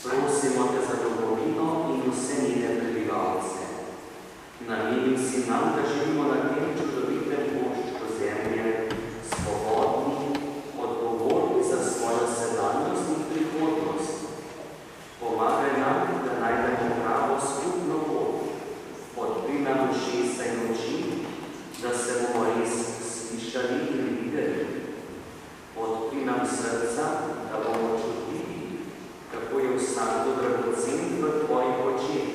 Prosimo te za domovino in vse njene prebivalce. Nameni si nam, da živimo na tem čudovitem koščku zemlje, svobodni, odgovorni za svojo sedanjost in prihodnost. Pomagaj nam, da najdemo pravo skupno pot, odpri nam ušesa in oči, da se bomo res slišali in videli. Odpri nam srca, da bomo čutili, kako je vsakdo dragocen v tvojih očeh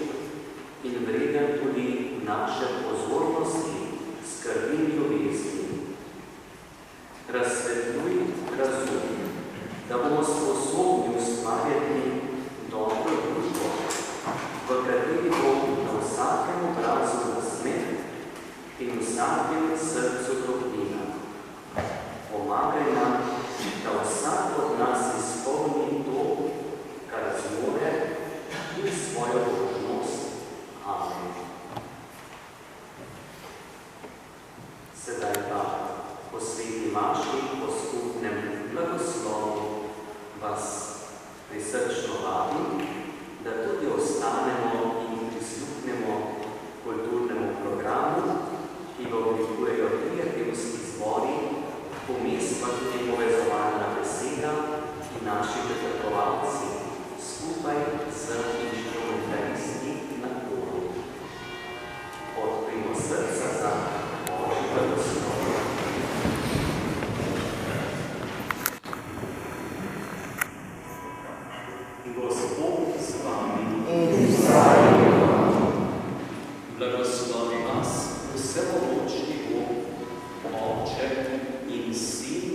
in vreden tudi naše pozornosti, skrbi in ljubezni. Razsvetljuj razum, da bomo sposobni ustvarjati dobro družbo, v kateri bo na vsakem obrazu nasmeh in vsakem srcu toplina. Pomagaj nam, da vsak od nas izpolni to, kar zmore, in svojo dolžnost. Amen. Sedaj pa po sveti maši, po skupnem blagoslovu vas prisrčno vabim, da tudi ostanemo in prisluhnemo kulturnemu programu, ki ga oblikujejo prijateljski zbori, vmes pa tudi povezovalna beseda in naši četrtovalci skupaj z inštrumentalisti na koru. Odprimo srca za Božji blagoslov. Gospod z vami in z vami. Blagoslovi vas vsemogočni Bog, Oče in Sin